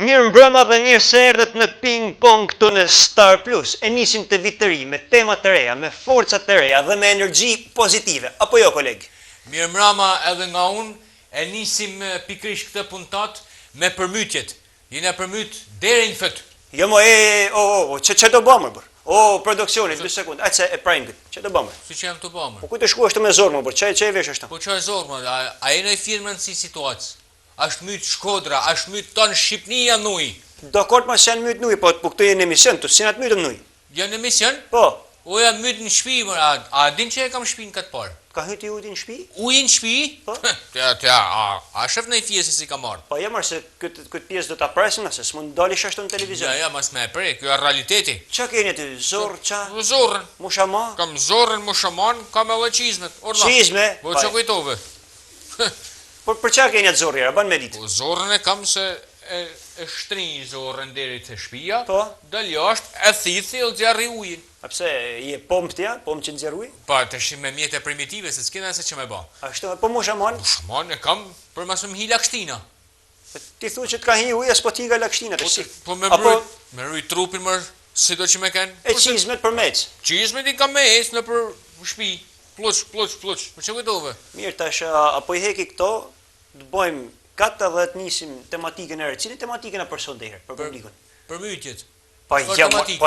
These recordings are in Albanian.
Mirë mbrëma dhe mirë se erdhët në ping pong këtu në Star Plus. E nisim të vit të ri me tema të reja, me forca të reja dhe me energji pozitive. Apo jo, koleg? Mirë mbrëma edhe nga unë, e nisim pikrish këtë puntat me përmytjet. Jena përmyt deri në fët. Jo mo, që do bëmër bër? Produksioni, 2 sekundë. Ajtë se e prajnë këtë. Që do bëmër? Si që jam të bëmër? Po ku të shku është me zorë më bër? Që e vesh është? Po që e zorë më, a e në firmën si situatës? Ashtë mytë Shkodra, ashtë mytë tonë Shqipnia nuj. Dakord ma se janë mytë nuj, po këtu jenë emision, të sinat mytëm nuj. Janë emision? Po. O jam mytë në shpi, a din që e kam shpinë këtë parë? Ka hyti ujtë në shpi? Ujë në shpi? Po. A shëf në i fjesi si ka marë? Po jamar se këtë pjesë do të apresim nëse, s'më ndali shashtu në televizion. Ja, mas me e prej, kjo e realiteti. Qa keni ty, zorë, qa? Zorën. Mushama? Kam zorën, mushaman, kam edhe qizmet. Qizme? Po që kujtove? Për qa keni atë zorë, ban me ditë? Po zorën e kam se e shtrinj zorën deri të shpia, Po? dal jashtë, e thithi o zjarri ujin. A pse, je pomë tja, pomë që nëzjerë ujë? Pa, të shim me mjetë e primitive, se s'kina se që me ba. Ashtu, po mushaman? Mushaman e kam për masë më hi lakshtina. Ti thu që t'ka hi ujë, as po t'i ga lakshtina, të si. Po me mrujt trupin mërë, si do që me kenë. E qizmet për mecë? Qizmet i kam me ecë në për shpi, pluq. Po që kujtove? Mirë, tash, apo i heki këto, të bojmë katë dhe të nisim tematikën e rë. Cili tematikën e përson dhe herë, për publikun? Për mytjet. Pa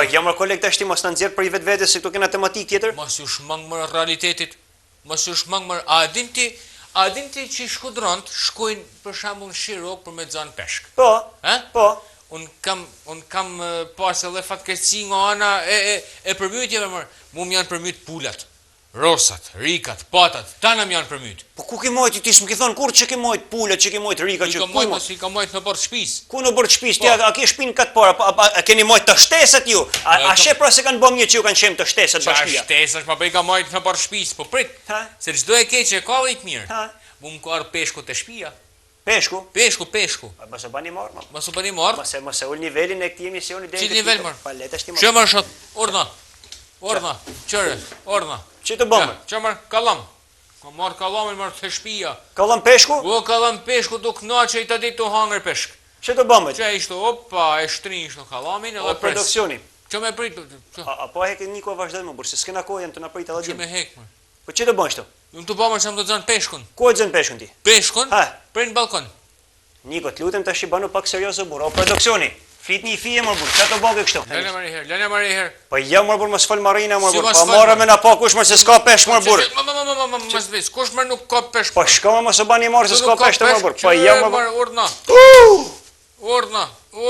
jamër koleg të ashti mos në nëzirë për i vetë vete se këto kena tematikë tjetër? Mas ju shmang mërë realitetit, mas ju shmang mërë, a din ti që Shkodrant shkojnë për shambull në Shirok për me zanë peshk? Po, po. Unë kam pas edhe fatkesi nga ana e përmytjeve mërë, mu më janë përmyt pulat. Rosat, rikat, patat, tanam janë përmyt. Po ku ke mojt, ti s'më ki thonë kur që ke mojt pulat, që ke mojt rikat, që ku mojt? I ka mojt në bërë shpis. Ku në bërë shpis, ti a ke shpinë katë para, a keni mojt të shtesat ju? A shë pra se kanë bëm një që ju kanë qemë të shtesat bashkia? Qa shtesat, ma bëj ka mojt në bërë shpis, po prit, se gjdo e keqe e ka dhejt mirë, mu më karë peshku të shpia. Peshku? Peshku. A mësë bani marë, ma. Mësë bani marë? Mësë ullë nivelin e këti emisioni dhe Qil nivel marë? Palet është ti marë. Që marë shot, orna, qëre, orna. Që të bëmë? Që marë kalam. Ka marë kalamin marë të shpia. Kalam peshku? O, kalam peshku du këna që i të ditë të hangër peshk. Që të bëmë? Që ishtë, opa, e shtrin ishtë në kalamin edhe pres. O produksioni? Që me prit? Apo heke një kohë vazhdojnë më burë, se s'kena kohë jenë të në prit edhe gjimë. Që me hek, më. Po që të bëmë shto? Unë të bëmë që më të zënë peshkun. Ku e zënë peshkun ti? Peshkun? Prej në balkon. Niko, të lutem të shibanu pak seriosë burë. O produksioni? Flit një fije mërë burë, që të bëgë kështu? Lene marë i herë. Po jam mërë burë, më s'fal marina mërë burë, pa marë me në pa kush mërë se s'ka peshk mërë burë. Më s'vis, kush mërë nuk ka peshk. Po shka më së bani marë se s'ka peshk të mërë burë. Po jam mërë burë.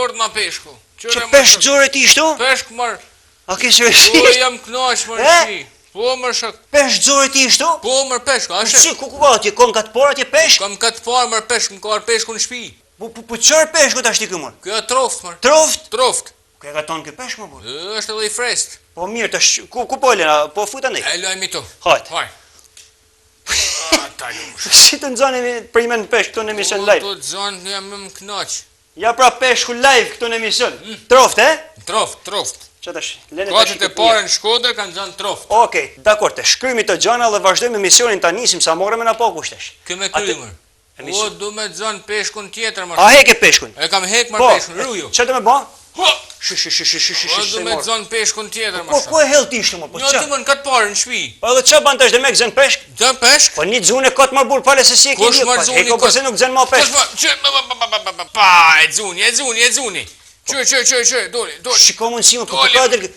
Orna peshku. Që peshk dzore ti shtu? Peshk mërë. A ke sërësisht? Po jam knash mërë shi. Po mërë shak. Peshk dzore ti shtu? Po mërë peshk, a shak. Ku ka atje, kon katë parë atje peshk? Kam katë parë mërë peshk, më ka arë peshku në shpi. Po qërë peshku të ashti këmër? Kjo e troft, mërë. Troft? Troft. Kjo e ka tonë kjo peshk, më burë? Është edhe i frest. Po mirë, ku po e lena, po futa ndaj? E lojmë i tu. Hajtë. Si të nëzoni për ime në peshk këtu në emision live? Po të zonë jam më knaq. Ja pra peshku live këtu në emision. Troft, e? Troft. Që të shë? Katët e pare në Shkodër kanë zonë troft. Okej, dakor, të shkrymi të gjana dhe vazhdojmë emisionin të anisim sa more me në po kushtesh. Këme krymër. O, du me të zonë peshkun tjetër, mërë. A heke peshkun? E kam hek mërë peshkun, ruju. Që të me ba? O, du me të zonë peshkun tjetër, mërë. Ku e hell t'ishtë, mërë? Një të mërë në katë parë në shpi. Pa dhe që ban të është dhe me këzën peshk? Zën peshk? Po një dzune katë marë burë pale se si e ke një, heko përse nuk zën ma peshk. Pa, e dzuni. Që, doli. Shiko mund si më, po ka dhe...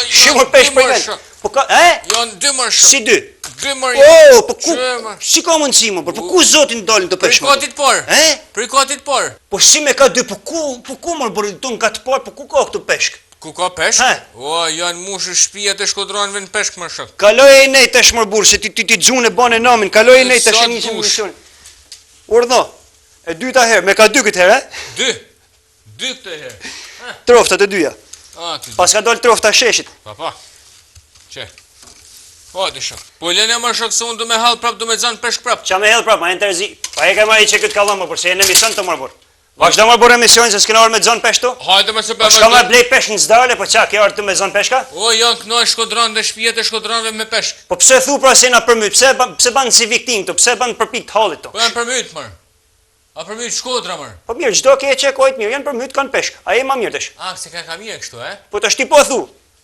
Shimo peshk për gëllë. Po ka, Janë 2 mërë shak. Si 2? 2 mërë. Po ku, shiko mund si më, po ku zotin dolin të peshk më? Për i katit parë. Po si me ka 2, po ku mërë bërë të në katë parë, po ku ka këtu peshk? Ku ka peshk? O, janë mushë shpijat e Shkodranëve në peshk mërë shak. Kaloj e nej të shmërë burë, se ti gjune bane namin, kaloj e nej të shënisim misionin. Urdhno, e 2 herë, me ka 2 këtë herë, 2 këtë herë. Troftat e 2-ja. Pas ka dollë trofta sheshit. Pa. Që? Po, dhe shak. Po, lene më shak se unë du me halë prap, du me zanë peshk prap. Qa me halë prap, ma e në tërzi. Pa e ka marri që këtë kalon më burë, se e në emision të mërë burë. Vazhdo mërë burë emisionin, se s'kena orë me zanë peshk tu? Hajde me se për mërë. Shka me blej peshk në zdale, po qa, ke orë të me zanë peshka? O, janë kënoj Shkodran dhe shpijet e Shkodranve me peshk. Po pse thu pra se na përmyt, pse banë si viktim tu, pse banë përpik të halit tu? Po janë përmyt, mërë. A përmyt Shkodra mër? Po mirë, çdo keqe kojt mirë, janë përmyt kanë peshk. Ai më mirë tash. A, se ka mirë kështu, e? Po tash ti po thu.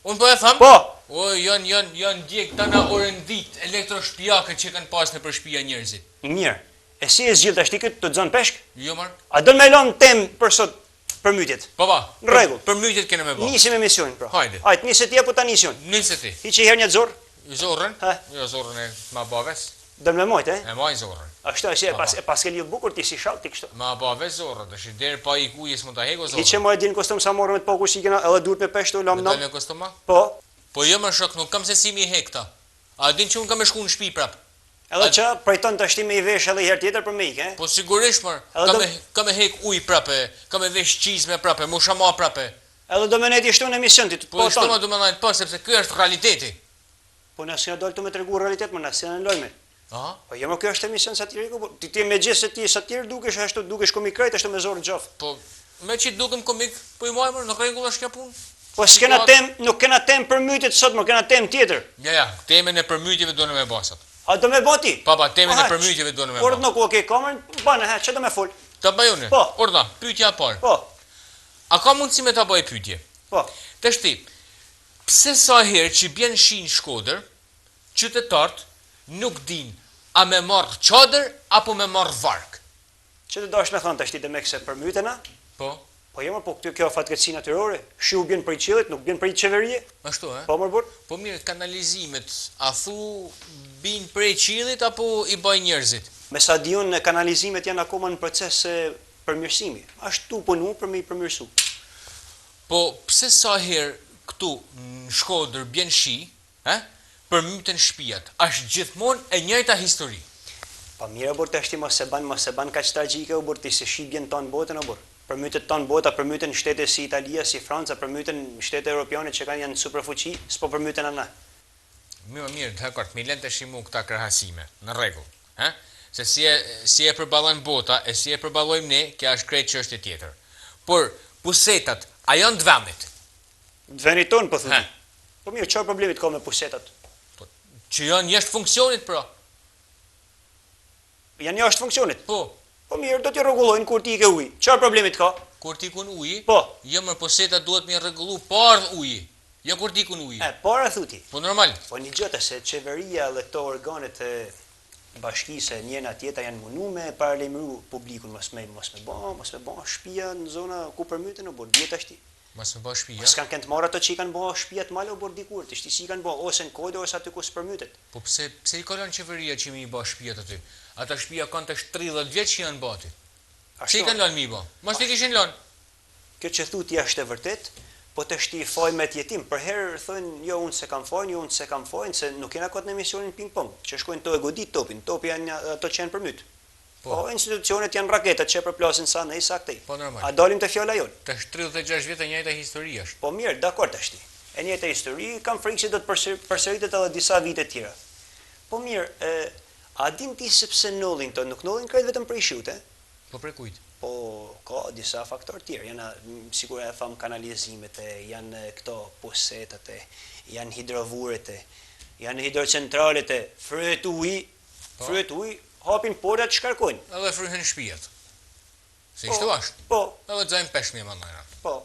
Unë po e tham? Po. O, janë djek tana orën dit, elektroshpijake që kanë pas në për shtëpia njerëzit. Mirë. E si e zgjidh tash ti këtë të zon peshk? Jo mër? A do më lën tem për sot përmytjet? Po ba. Në rregull. Përmytjet kene me bë. Nisim emisionin pra. Hajde. Hajde, nisë ti apo ta nisun? Nisë ti. Ti që herë një zorr, Zorrën? Ha? Jo, zorrën e ma baves. do më mojt, E maj zorrën. Ashtu është, pas ke lidh bukur ti si shall ti kështu. Ma baves zorrën, dëshi deri pa i kujës mund ta heko Ti që zorrën. më e din kostum sa morëm me poku që kena edhe duhet me peshk të lam Me nam. dalë me kostoma? Po. Po jo më shok, nuk kam se si mi hekta. A din që unë kam me shku në shtëpi prap. Edhe që prajton tash ti me i vesh edhe herë tjetër për me ikë, Po sigurisht mër, Edhe kam me hek ujë prape, kam me vesh qizme prape, mushama prape. Edhe do më ne ti shtu në emision ti. Po shto ma du me najtë po, sepse ky është realiteti. Po na s'ka dalë të më tregu realitet, më na s'e lojme. Aha. Po jo më kjo është emision satiriku, po ti me gjithë se ti satir dukesh ashtu, dukesh komikrejt ashtu me zorë gjof. Po, me që dukem komik, po i majmër, në rregull është kjo punë. Po s'kena tem, nuk kena tem për mytit sot, më kena tem tjetër. Ja, temën e përmytjeve do në me basat. A do me boti? Pa, temën e përmytjeve do në me Por basat. nuk ke kamerën, banë, ha, që do me fol? Ta bajone? Po. Orda, pyetja e parë. Po, A ka mundësi me ta bëj pyetje? po. Të shti, pse sa herë që bjen shi në Shkodër, qytetarët nuk din a me marrë çadër apo me marrë vark? Që të dash me thonë tash ti dhe me këse për mytena? Po, Po jo më, po kjo fatkeqësi natyrore, shiu bjen prej qiellit, nuk bjen prej qeverie. ashtu, e? Po më burr. Po mirë, kanalizimet, a thu bin prej qiellit apo i bëj njerëzit? Me sa diun kanalizimet janë akoma në proces përmirësimi. Ashtu punu për me i përmirësu. Po pse sa herë këtu në Shkodër bjen shi, përmyten shtëpiat, është gjithmonë e njëjta histori. Pa mirë burr tash ti mos e ban kaq tragjike u burr ti se shi bjen ton botën o burr. Përmytet ton bota, përmyten shtete si Italia, si Franca, përmyten shtete europiane që kanë janë superfuqi, s'po përmyten ana. Mirë, dakord, mi lën tash mu këta krahasime, në rregull, Se si e përballon bota e si e përballojmë ne, kjo është krejt çështje tjetër. Por pusetat, a janë të vendit? Dveni ton po thonë. Ha. Po mirë, çfarë problemit ka me pusetat? Që janë jashtë funksionit pra. Janë jashtë funksionit. Po, Po mirë, do t'i rregullojnë kur ti i ke ujë. Çfarë problemit ka? kur tikun uji, Po. jo më pusetat duhet me rregullu pa uji. Jo kur tikun uji. Para thuti. Po normal. Po një gjë se qeveria dhe këto organet e bashkisë njëna tjetra janë mundu me paralajmëru publikun mos me bë shtëpia në zona ku përmyten o bor dieta shti. Mos më bësh shtëpi, S'kan kënd marrë ato që i kanë bë shtëpiat malo bor dikur, ti si kanë bë ose në kode ose aty ku s'përmytet. Po pse i kalon qeveria që mi i bë shtëpiat aty? Ata shtëpia kanë tash 30 vjeç që janë bati. Pse i kanë lënë mi bë? Mos i kishin lënë. Kjo që thuti është e vërtet, po të shti faj me tjetim. Për herë thënë, jo unë se kam fajnë, jo unë se kam fajnë, se nuk kena kot në emisionin ping-pong, që shkojnë to e godit topin, topi janë ato që janë përmyt. Po, institucionet janë raketat që përplasin sa ne i saktej. Po normal. A dalim të fjala jonë. Tash 36 vjet e njëjta histori është. Po mirë, dakord tash ti. E njëjta histori, kam frikë se do të përsëritet edhe disa vite tjera. Po mirë, a dim ti sepse nollin këto, nuk nollin krejt vetëm prej shiut, Po prej kujt? Po ka disa faktorë tjerë, janë sikur e tham kanalizimet, janë këto pusetat, janë hidrovuret, janë hidrocentralet, fryet uji, hapin portat shkarkojnë. Edhe fryhen shtëpiat. Se ishtu është. Po, Edhe xajm peshmi më ndajra. po.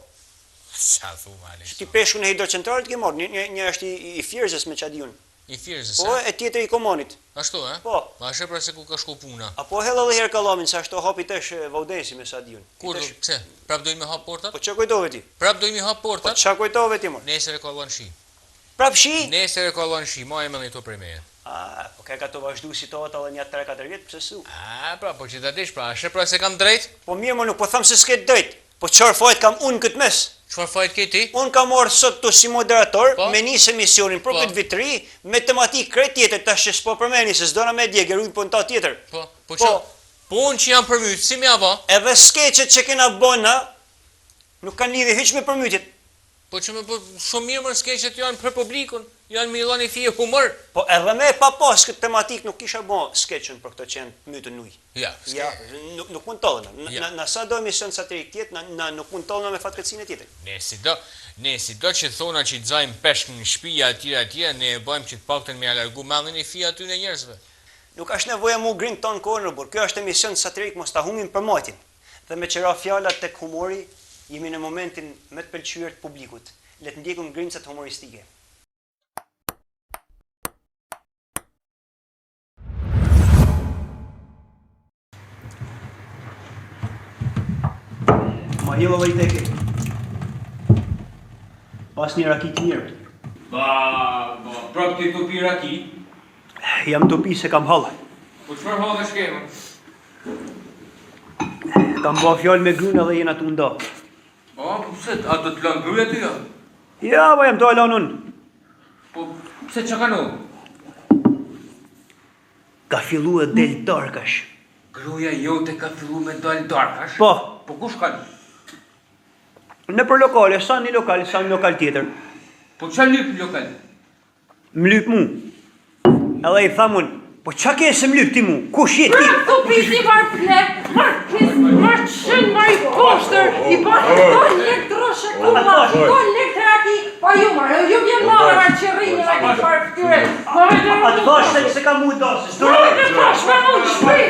Sa thu mali. Ti peshkun e hidrocentralit ke marrë, një është i Fierzës me çadiun. I Fierzës. Po, e tjetri i Komonit. Ashtu, Po. Ma shë pra se ku ka shku puna. Apo hell edhe herë kallamin sa ashtu hapi tesh Vaudesi me Sadiun. Kur, pse? Prap dojmë me hap portat? Po çka kujtove ti? Prap dojmë hap Po portat? çka kujtove ti mor? Nesër e kallon shi. Prap shi? Nesër e kallon shi, ma e më nëjto prej meje. Po ka të vazhdu situata edhe një 3-4 vjet, pse su? Pra, po që ta dish, pra, shë pra se kam drejt? Po mirë më nuk po them se s'ket drejt. Po çfarë fajt kam unë këtë mes? Çfarë fajt ke ti? Unë kam marrë sot të si moderator, Po? me nisë emisionin për Po? këtë vitri, me tematikë krejt tjetër, tash që s'po përmeni, se s'dona me dje, gerujnë po në ta tjetër. Po që? Po unë që jam përmyt, si me ava? Edhe skeqet që kena bëna, nuk kanë lidhje hiç me përmytjet. Po që me po shumë mirë më skeqet janë për publikun, janë me illani fije humor. Po edhe me pa pas këtë tematik nuk kisha bë skeqen për këto që janë mytë në ujë. Ja, Ja, nuk mund tollena. Ja. Na sa do emision satirik tjetër, na nuk mund tollena me fatkeqësinë tjetër. Ne si do që thona që të zajmë peshk në shtëpia etj, ne e bëjmë që të paktën me alargu mallin e fija aty në njerëzve. Nuk është nevoja mu grind ton kohën, por kjo është emision satirik, mos ta humim për motin. Dhe me qëra fjalat tek humori, jemi në momentin me të pëlqyer të publikut. Le të ndjekim grincat humoristike. Ma jelo vajteke. Pas një raki të mirë. Prap ti të pi raki? Jam të pi se kam hallë. Po çfarë hallë shkema? Kam bërë fjalë me grunë dhe jena të nda. Po pse a do të lën gruaja ti? Ja, po jam të alon unë. Po pse çka kanë? Ka fillu e del darkash. Gruaja jote ka fillu me dal darkash? Po. Po kush ka? Në për lokale, sa një lokal tjetër. Po çfarë lyp lokal? M'lyp mu. Edhe i tha mun, po qa ke se m'lyp ti mu? Kush je ti? Tu pisi var plek, mar qën, mar i poshtër, i bërë do lek droshe kulla, do lek raki, pa ju marë, ju vjen marë që rinjë la ki farë ftyre. A të thash se ka mu dasës, do Të tash me mu shpejt,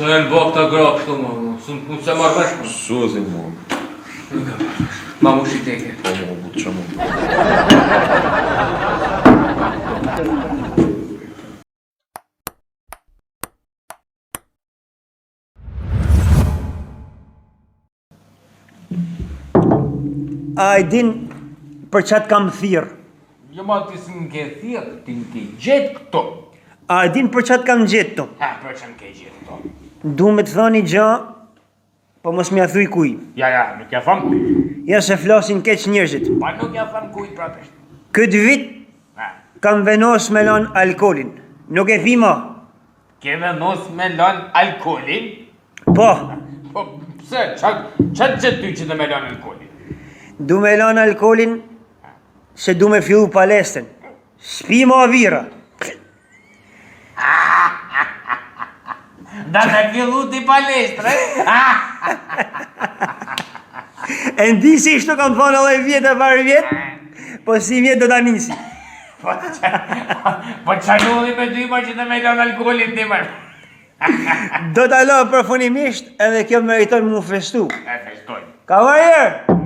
Që e në bëk të gra kështu më, s'u se marrë vesh më. Suzin mu. Ma mu shiteke. Po mu, bu të që mu. A i din për qatë kam thirë? Jo ma ti s'nke thirë, ti n'ke gjetë këto. A i din për qatë kam gjetë to? Ha, për që n'ke gjetë këto. Du me të thoni gja, po mos m'ja thuj kuj. Ja, nuk ja tham kuj. Ja se flasin keq njerëzit. Pa nuk ja tham kuj prapisht. Këtë vit Ha, kam venos me lan alkolin. Nuk e thima. ke venos me lan alkolin? Po, Po, pse, qatë gjithë ty që të me lan alkolin? du me lan alkolin se du me fillu palestën. S'pi ma vira. Da të fillu ti palestre? E ndi si shto kam thonë edhe vjetë e parë vjetë, po si vjetë do t'a nisi. Po qanulli me ty ma që të me lan alkolin ti mërë. Do t'a la përfunimisht edhe kjo meriton mu festu. E festoj. Ka varjerë,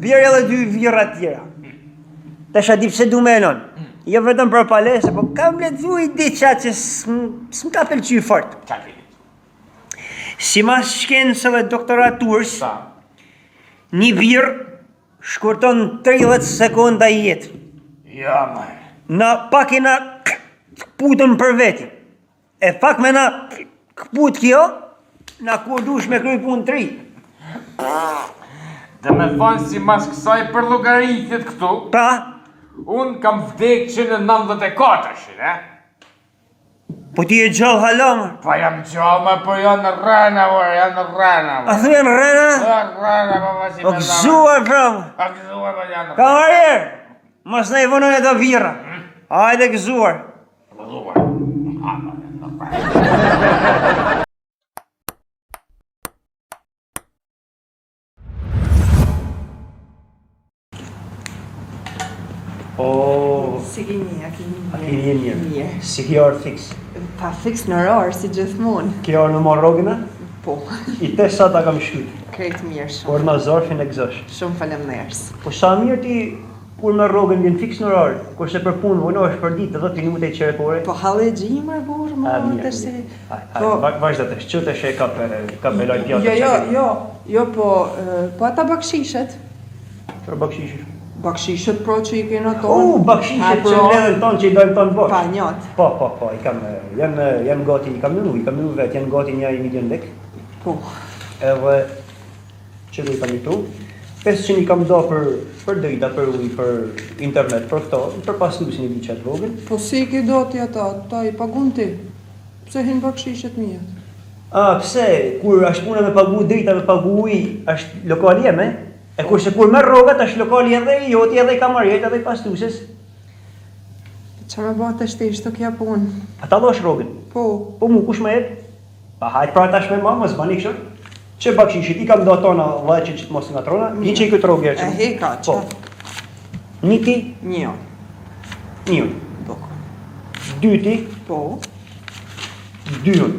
vjerë edhe 2 vjera tjera. Të shati pse du me non. Jo vetëm për palesë, po kam lezu i diqa që s'm ka pëlqy fort. Qatë Si mas shkencëve doktoraturës, Sa? një birë shkurton 30 sekonda i jetë. Ja, mërë. Na pak i na putën për veti. E pak me na këput kjo, na kur dush me kry punë 3. Dhe me thonë si mas kësaj për llogaritjet këtu, Pa, unë kam vdek që në 94, po ti e gjallë halamë. Pa jam gjallë, po janë rana, janë rana. A thujen rena? Rana, pa si O gëzuar pramë. Pa gëzuar, pa janë Ka varjerë, mos na i vënon e të vira. Hajde gëzuar. Gëzuar. O, Si ki një, a ki a keni mirë. Si kjo orë fix. Pa fix në orë, si gjithmonë. Kjo orë në morrogina, Po, i te sa ta kam shkyt. krejt mirë shumë. Por në zorfin e gëzosh. Shumë faleminderit. Po sa mirë ti kur me rrogën vjen fix në orë, kurse për punë vonohesh për ditë 10 minuta i qerekore. Po halli e gjimër, burë, A, më mirë, të shi. mirë. Po, Vazhdo të shqytesh e ka me loj pjatë. jo, po ata bakshishet. Për bakshishet. Bakshishet pro që i kena tonë. Bakshishet që ledhen tonë që i dojnë tonë bosh. Pa njot. Po, janë gati, i kam nënu vetë, janë gati 1 milion lek. Po, Edhe, që do i kam jetu, 500 i kam do për drita, për ujë, për internet, për këto, për pastrusin i diqet vogël. po si ki do ti ata, ta i pagun ti. Pse hin bakshishet mijat? Pse, kur është puna me pagu drita, me pagu ujë, është lokali jeme, e kurse kur me rrogat është lokali edhe i joti, edhe i kamarjet, edhe i pastruses. Qa me bate shtesh të kja punë? Ata do është rrogën. Po, Mu, kush me jetë? Pa hajtë pra tash me ma, mos bani kështë. Që bakshishit, i kam do tona vajqe që të mos nga trona, një që i këtë rogjerë që. e heka, Po. qa? Një ti, Një. një. Po. dyti, dyën.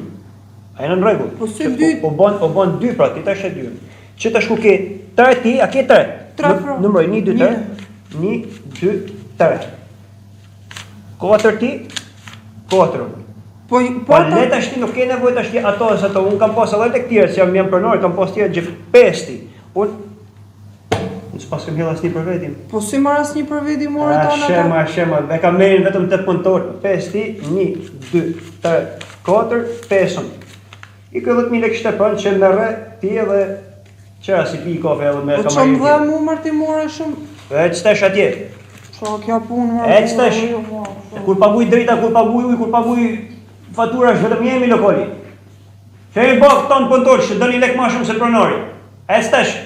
A janë në rregull? Po si dy? O bën 2 pra, ti tash e 2. Që tash ku ke 3 ti, a ke 3? 3 pra. Numroj 1 2 3. 1 2 3. 4 ti, 4. Po le tash ti nuk ke nevojë tash ato se ato un kam pas edhe tek tjerë, se jam pronor, kam pas tjerë gjë 5 ti. S'pas kem hell asnjë për vetin. Po si marr asnjë për vetin morë tona. Shema, dhe kam merrin vetëm 8 punëtor. 5 ti, 1 2 3 4 5. I ka 10.000 lekë Shtepën që në rre ti edhe qëra si pi kafe edhe me kamarin. Po që më dhe mu marti more shumë? E që tesh atje. Qa kja punë marti? E që tesh. Kur paguj drita, kur paguj uj, kur paguj fatura është vetëm jemi lokali. Që e bakë tonë punëtor që dëni lekë ma shumë se pronori. E që tesh.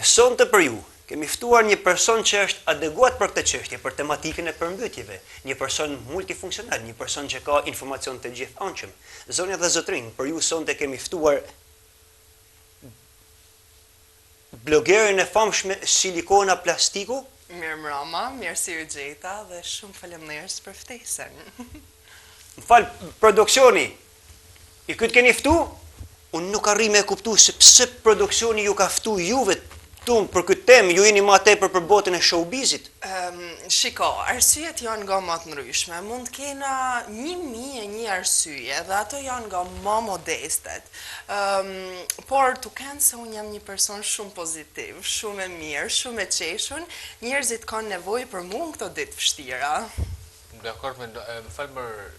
Sonte për ju, kemi ftuar një person që është adeguat për këtë çështje, për tematikën e përmbytjeve, një person multifunksional, një person që ka informacion të gjithëanshëm. Zonja dhe zotrinj, për ju sonte kemi ftuar blogerin e famshme Silikona Plastiku. Mirë mbrëma, mirë si u gjeta dhe shumë faleminderit për ftesën. M'fal, produksioni, i këtë keni ftu? Unë nuk arri me kuptu se pse produksioni ju ka ftu juve për këtë temë, ju jeni ma tepër për botën e showbizit? Shiko, arsyet janë nga më të ndryshme. Mund kena 1001 arsye dhe ato janë nga më modestet. Por të kënë se unë jam një person shumë pozitiv, shumë e mirë, shumë e qeshun, njerëzit kanë nevojë për mu në këto ditë vështira. Dakor, më falë mërë,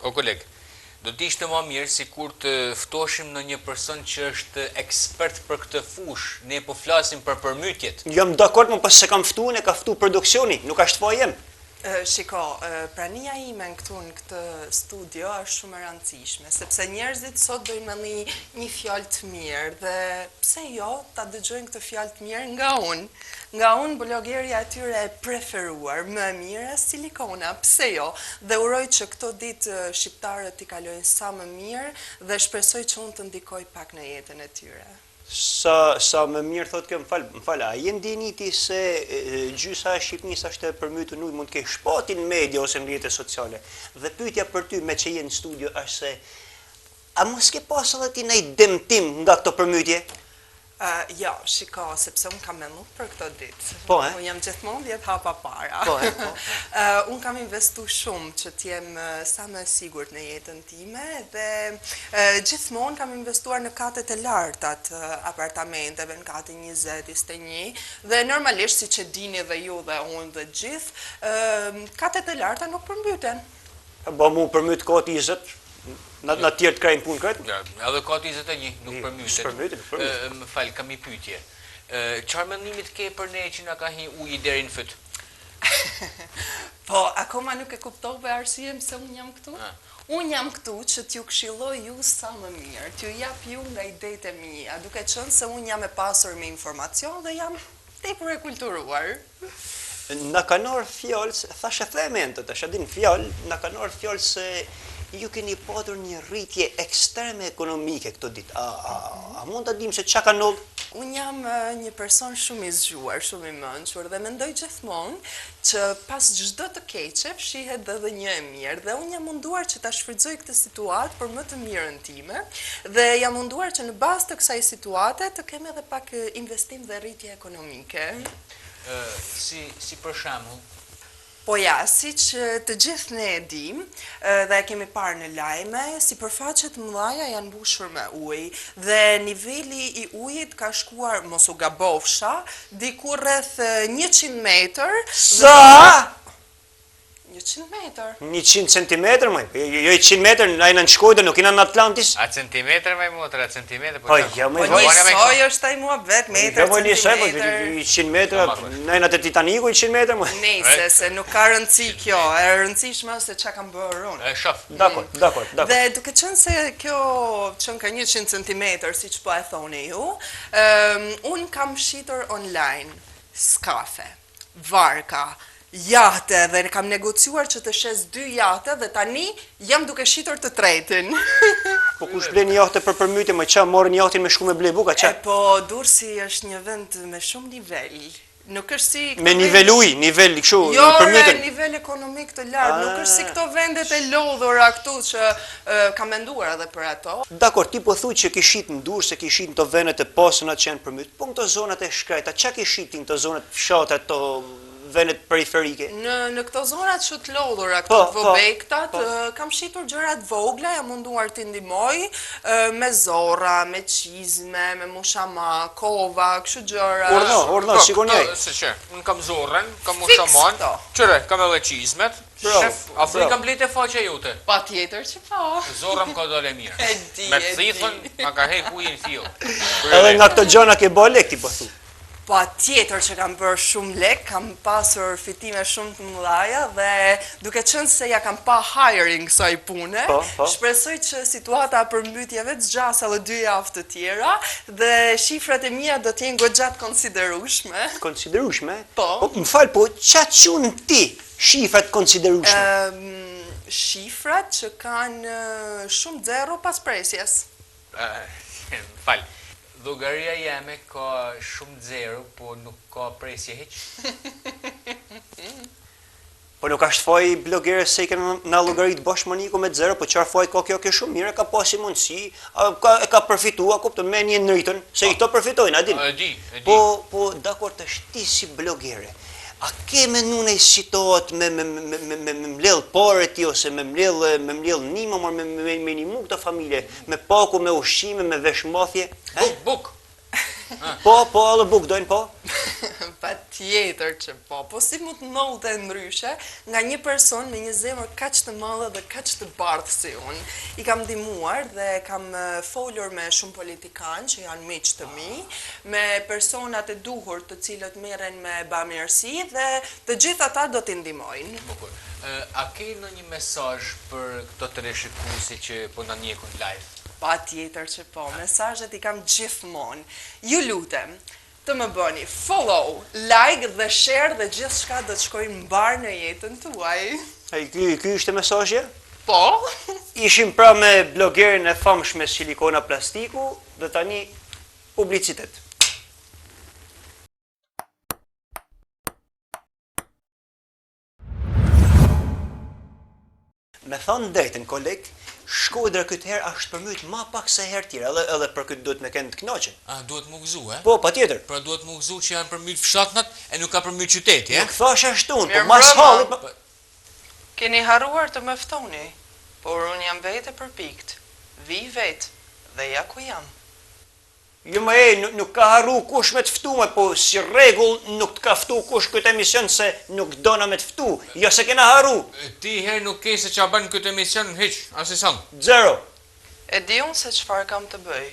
o kolegë. Do t'ishte ma mirë si kur të ftoshim në një person që është ekspert për këtë fush, ne po flasim për përmytjet. Jam dakord, më pas se kam ftu, ne ka ftu produksioni, nuk ashtë fa jem. Shiko, prania ime në këtu në këtë studio është shumë e rëndësishme, sepse njerëzit sot dojnë me një fjalë të mirë dhe pse jo ta dëgjojnë këtë fjalë të mirë nga unë. Nga unë blogerja atyre e preferuar, më e mire Silikona, pse jo, dhe uroj që këto ditë shqiptarët i kalojnë sa më mirë dhe shpresoj që unë të ndikoj pak në jetën e tyre. Sa më mirë thot kjo, më falë, a jenë diniti se gjysa e Shqipnis është e përmytu nuj, mund të ke shpatin media ose në rrjetet sociale. Dhe pyetja për ty me që jenë në studio është se, a mos ke pas edhe ti nëjë dëmtim nga këto përmytje? Jo, shiko, sepse unë kam menu për këto ditë. Po, Unë jam gjithmonë 10 hapa para. Po. Unë kam investu shumë që t'jem sa më sigurt në jetën time dhe gjithmonë kam investuar në katet e larta të apartamenteve, në katet 20, 21 dhe normalisht si që dini dhe ju dhe unë dhe gjithë, katet e larta nuk përmbyten. Ba mu përmyt kati 20? Në tjerë të krajnë punë kretë? Ja, edhe ka 21, nuk përmytet. Më falë, kam i pytje. Qarë mendimit ke për ne që nga ka hi uji deri në fët? Po, akoma nuk e kuptove arsyem se unë jam këtu? Unë jam këtu që t'ju këshilloj ju sa më mirë, t'ju jap ju nga idejtë e mia, duke qenë se unë jam e pasur me informacion dhe jam tepër e kulturuar. Na kanë ardhur fjalë, thashë themente, tash din fjalë, na kanë ardhur fjalë se ju keni patur një rritje ekstreme ekonomike këto ditë. A mund ta dim se çka ka ndodhur? Unë jam një person shumë i zgjuar, shumë i mençur dhe mendoj gjithmonë që pas çdo të keqe fshihet edhe një e mirë dhe unë jam munduar që ta shfrytëzoj këtë situatë për më të mirën time dhe jam munduar që në bazë të kësaj situate të kem edhe pak investim dhe rritje ekonomike. Si për shembull, Po ja, si që të gjithë ne e dim dhe e kemi parë në lajme, si përfaqet mëdhaja janë mbushur me ujë dhe niveli i ujit ka shkuar, mos u gabofsha, diku rreth 100 metër. Sa? 100 metër. 100 centimetër, maj? Jo 100 metër, na jena në Shkodër, nuk jena në Atlantis. A centimetër, maj motër, a centimetër? Po, ja, Po njësoj është taj mua vet, metër, centimetër. 100 metër, na jena të Titaniku 100 metër, maj? Nese, se nuk ka rëndësi kjo, e rëndësishme është se qa kam bërë unë. Shof. Dakor. Dhe duke qenë se kjo qenë ka 100 centimetër, si që po e thoni ju, unë kam shitur online skafe, varka, jahte dhe kam negociuar që të shes 2 jahte dhe tani jam duke shitur të tretin. Po kush blen jahte për përmytje, më qa morën jahtin me shku me ble buka, qa? Po Durrësi është një vend me shumë nivel. Nuk është si... Me nivel uj, nivel kështu, Jo, përmytjen. nivel ekonomik të lartë, nuk është si këto vendet e lodhura këtu që kam menduar edhe për ato. Dakor, ti po thuj që kishit në Durrës, se kishit në të vendet e pasënat që janë përmyt, po në të zonat e shkrejta, qa kishit në të zonat fshatat, të vendet periferike? Në këto zonat që të lodhura, këto të vobektat, kam shitur gjërat vogla, jam munduar të ndihmoj me zorra, me qizme, me mushama, kova, kështu gjëra. Orno, sigur njej. Se që, unë kam zorren, kam mushaman, qëre, kam edhe qizmet, shef, a thë kam blete faqe jote. Pa tjetër që pa. Zorra më ka dole mirë. E di, Me të thithën, ma ka hek ujin fill. Edhe nga këto gjona ke bo lek, ti po thu. Pa tjetër që kam bërë shumë lek, kam pasur fitime shumë të mëdhaja dhe duke qenë se ja kam pa hiring kësaj pune, shpresoj që situata përmbytjeve të zgjasë edhe 2 javë të tjera dhe shifrat e mia do t'jenë goxhat konsiderueshme. Konsiderueshme? Po. Më falë, po qa qunë ti shifrat konsiderueshme? Shifrat që kanë shumë zero pas presjes. Më falë. Llogaria jeme ka shumë zero, po nuk ka presje hiq. Po nuk ashtë faj blogerës se i kënë nga llogarit bashkëmoniku me zero, po qarë faj ka kjo shumë mirë, ka pasi mundësi, e ka përfitua, kuptën me një nëritën, se i këto përfitojnë, adin. E di. Po, dakor të shti si blogere, a ke me nune i situatë me mlell pare ti, ose me mlell nima, me një muk të familje, me paku, me ushqime, me veshmathje? Buk. Po, alle buk dojnë po? Pa tjetër që po si mund të ndodhte ndryshe nga një person me një zemër kaq të madhe dhe kaq të bardhë si unë. I kam ndihmuar dhe kam folur me shumë politikanë që janë miq të mi, me personat e duhur të cilët merren me bamirësi dhe të gjithë ata do t'i ndihmojnë. Bukur. A ke ndonjë mesazh për këto teleshikuesi që po na ndjekun live? Pa tjetër që po, mesazhet i kam gjithmonë. Ju lutem, të më bëni follow, like dhe share dhe gjithë shka do të shkojnë mbar në jetën tuaj. Ky ishte mesazhja? Po? Ishim pra me blogerin e famshme Silikona Plastiku dhe tani publicitet. Me thonë drejtën, koleg, Shkodra këtë herë ashtë përmyt ma pak se herë tjera, edhe për këtë duhet me kënë të knaqen. A, duhet më gëzu, e? Po, pa tjetër. Pra duhet më gëzu që janë përmyt fshatnat e nuk ka përmyt qyteti, e? Nuk thash ashtun, po mas hallit... Keni haruar të më ftoni, por unë jam vete për pikt. Vi vetë, dhe ja ku jam. Jo më nuk ka harru kush me të ftume, po si regull nuk të ka ftu kush këtë emision se nuk dona me të ftu, jo se kena harru. Ti herë nuk ke se qa banë këtë emision hiq, asi sam. Zero. E di unë se qëfar kam të bëj.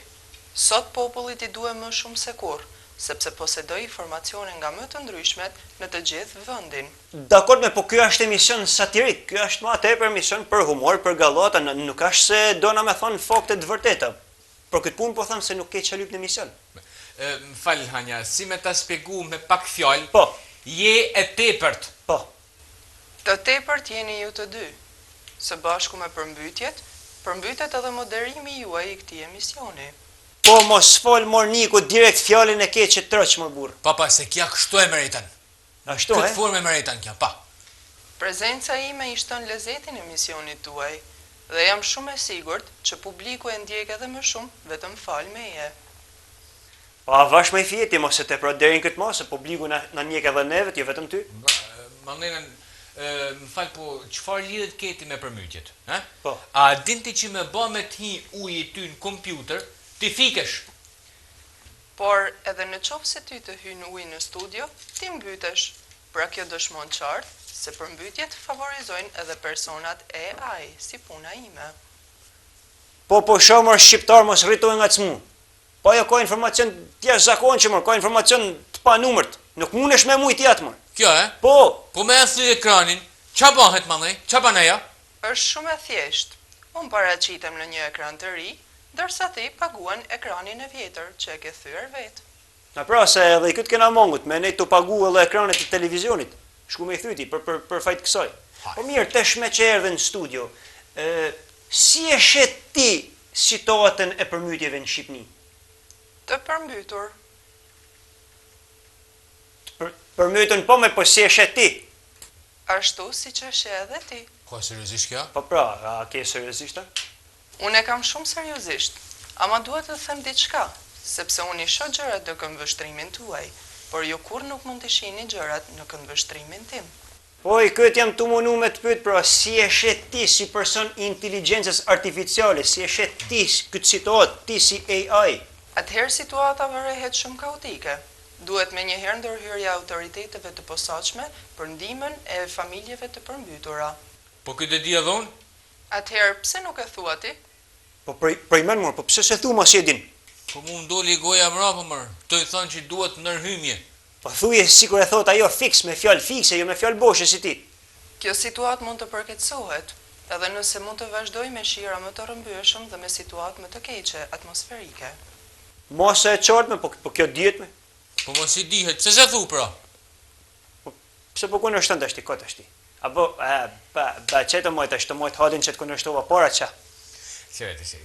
Sot popullit i duhe më shumë se kur, sepse posedoj informacione nga më të ndryshmet në të gjithë vëndin. Dakor me, po kjo është emision satirik, kjo është ma tepër emision për humor, për gallata, nuk është se dona me thonë fakte të vërteta. Por këtë punë po thamë se nuk ke që lyp në emision. Më falë, Hanja, si me ta spjegu me pak fjallë, po, je e tepërt. Po. Të tepërt jeni ju të dy. Së bashku me përmbytet edhe moderimi juaj i këtij emisioni. Po, mos fol morniku, direkt fjallin e ke që troq më burë. Pa, se kja kështu e meritan. Ashtu, këtë formë e meritan kja, pa. Prezenca ime i shton lezetin emisionit tuaj, dhe jam shumë e sigurt që publiku e ndjek edhe më shumë vetëm fal meje. Pa, vash me i fjeti, mos e te pra derin këtë mos, se publiku në njek edhe nevet, jo vetëm ty. Malnenën, më falë, po, qëfar lidhet keti me përmytjet? Po. A dinti që me ba me t'hi uji ty në kompjuter, ti fikesh? Por edhe në qofë se ty të hynë uji në studio, ti mbytesh. Pra kjo dëshmon qartë, se përmbytjet favorizojnë edhe personat AI, si puna ime. Po, shomër shqiptar mos rritojnë nga cmu. Po, jo ka informacion tjesh zakon që mërë, ka informacion të pa numërt. Nuk mundesh me mujt jatë mërë. Kjo, e? Po. Po me e thy ekranin, qa bëhet manej? Qa baneja? Është shumë e thjeshtë. Unë paraqitem në një ekran të ri, dërsa ti paguan ekranin e vjetër që e ke thyer vetë. Na pra, se edhe i këtë kena mongut, me ne të pagu edhe ekranet të televizionit. shku me i thyti për fajt kësaj. Po mirë, tashme që erdhe në studio, si e shet ti situatën e përmytjeve në Shqipni? Të përmbytur. Përmytën po me, po si e shet ti? Ashtu si që she edhe ti. Ka seriozisht kjo? Po pra, a ke seriozisht? Unë e kam shumë seriozisht, ama duhet të them diçka, sepse unë i shoh gjërat në këndvështrimin tuaj, por ju kur nuk mund të shihni gjërat në këndvështrimin tim. Po i këtë jam të munu me të pyet, pra si e shet ti si person i inteligencës artificiale, si e shet ti këtë situatë, ti si AI? Atëherë situata vërehet shumë kaotike. Duhet me njëherë ndërhyrja autoriteteve të posaçme për ndihmën e familjeve të përmbytura. Po këtë e di edhe unë? Atëherë pse nuk e thua ti? Po prej men mor, po pse se thu mos e din? Po mu ndoli goja mrapa mërë, të i thonë që duhet ndërhymje. Po thuje sikur e thot ajo fiks, me fjalë fikse, jo me fjalë boshe si ti. Kjo situatë mund të përkeqësohet, edhe nëse mund të vazhdoj me shira më të rrëmbyeshëm dhe me situatë më të keqe atmosferike. Mos e qartme, po kjo dihet me. Po mos i dihet, pse se thu pra? Pse po kundërshton tash ti kot tash ti? Apo ba çeto moj tash të moj të hadin që të kundërshtova para ça. Se vetë se,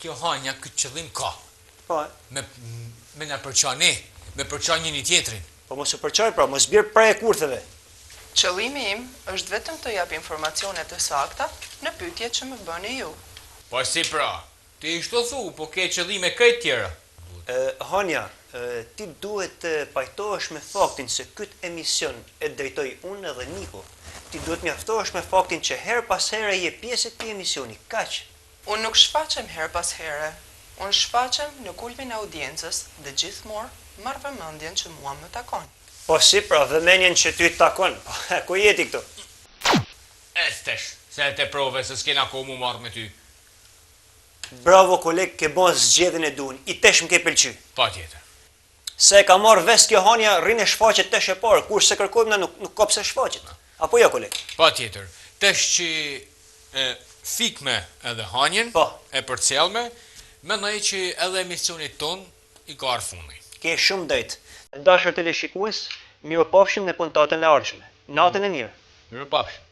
kjo hanja këtë qëllim ka. Po, Me na përqa ne, me përqa njëri tjetrin. po mos u përçoj pra, mos bjer pra e kurtheve. Qëllimi im është vetëm të jap informacione të sakta në pyetjet që më bëni ju. Po si pra, ti ishto thu, po ke qëllime këtë tjera. Hanja, ti duhet të pajtohesh me faktin se këtë emision e drejtoj unë edhe Niko. Ti duhet mjaftohesh me faktin që her pas here je pjesë e këtij emisioni, kaq. Unë nuk shfaqem her pas here. Unë shfaqem në kulmin e audiencës dhe gjithmonë marr vëmendjen që mua më takon. Po si pra, vëmendjen që ty të takon. Po, ku jeti këtu? Estesh, se te prove se s'kena ko mu marrë me ty. Bravo koleg, ke bon zgjedhjen e duan. I tesh më ke pëlqy. Pa tjetër. Se ka marrë ves kjo hanja, rrinë e shfaqet tesh e parë, kur se kërkojmë na nuk ka pse shfaqet. Apo jo koleg? Pa tjetër. Tesh që fikme edhe hanjen, Po. e përcjellme, mendoj që edhe emisionit ton i ka arfundi. Ke shumë drejt. Dashur teleshikues, mirupafshim në puntatën e ardhshme. Natën e mirë. Mirupafshim.